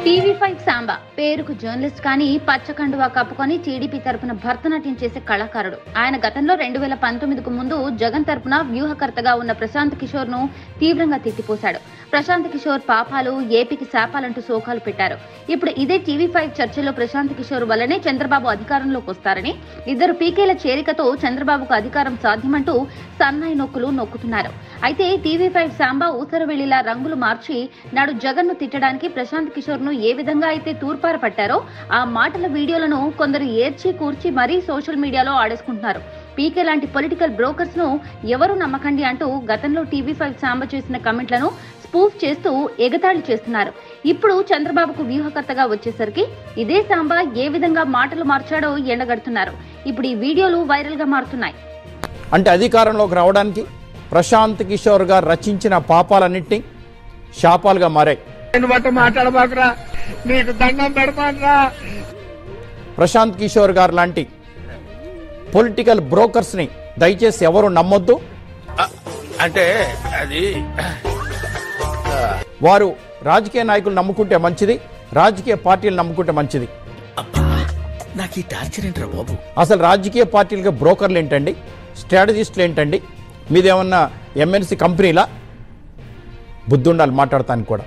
TV5 Samba పేరుకు journalist కానీ పచ్చకండువా కప్పుకొని టీడీపీ తరపున భరతనాట్యం చేసే కళాకారుడు. ఆయన గతంలో 2019కు ముందు జగన్ తరపున వ్యూహకర్తగా ఉన్న ప్రశాంత్ కిషోర్ ను తీవ్రంగా తిట్టిపోశాడు. ప్రశాంత్ కిషోర్ పాపాలు, ఏపీకి శాపాలంటూ శోకాలు పెట్టారు. ఇప్పుడు ఇదే టీవీ5 చర్చలో ప్రశాంత్ కిషోర్ వల్లనే చంద్రబాబు అధికారంలోకి వస్తారని, ఇద్దరు పీకేల చేరికతో చంద్రబాబుకు అధికారం సాధ్యమంటూ సన్నాయి నొక్కులు నొక్కుతున్నారు. అయితే టీవీ5 సాంబా ఊసరవెల్లిలా రంగులు మార్చి నాడు జగన్ ను తిట్టడానికి ప్రశాంత్ కిషోర్ ను ఏ విధంగా అయితే తూర్పార పట్టారో ఆ మాటల వీడియోలను కొందరు ఏర్చి కూర్చి మరీ సోషల్ మీడియాలో ఆడేసుకుంటున్నారు. పీకే లాంటి పొలిటికల్ బ్రోకర్స్ ను ఎవరు నమ్మకండి అంటూ గతంలో టీవీ5 సాంబా చేసిన కమెంట్లను స్పూఫ్ చేస్తూ ఎగతాళి చేస్తున్నారు. ఇప్పుడు చంద్రబాబుకు వ్యూహకర్తగా వచ్చేసరికి ఇదే సాంబా ఏ విధంగా మాటలు మార్చాడో ఎండగడుతున్నారు. ఇప్పుడు ఈ వీడియోలు వైరల్ గా మారుతున్నాయి. అంటే అధికారంలోకి రావడానికి ప్రశాంత్ కిషోర్ గారు రచించిన పాపాలన్నింటినీ శాపాలుగా మారాయి. మాట్లాడబాకురా, నీకు దండం పెడతానురా. ప్రశాంత్ కిషోర్ గారు లాంటి పొలిటికల్ బ్రోకర్స్ ని దయచేసి ఎవరు నమ్మొద్దు. అంటే అది వారు రాజకీయ నాయకులు నమ్ముకుంటే మంచిది, రాజకీయ పార్టీలు నమ్ముకుంటే మంచిది. నాకు ఈ టార్చర్ ఏంట్రా బాబు? అసలు రాజకీయ పార్టీలుగా బ్రోకర్లు ఏంటండి, స్ట్రాటజిస్టులు ఏంటండి? మీదేమన్నా ఎంఎన్సీ కంపెనీలా? బుద్ధి ఉండాలి మాట్లాడతానికి కూడా.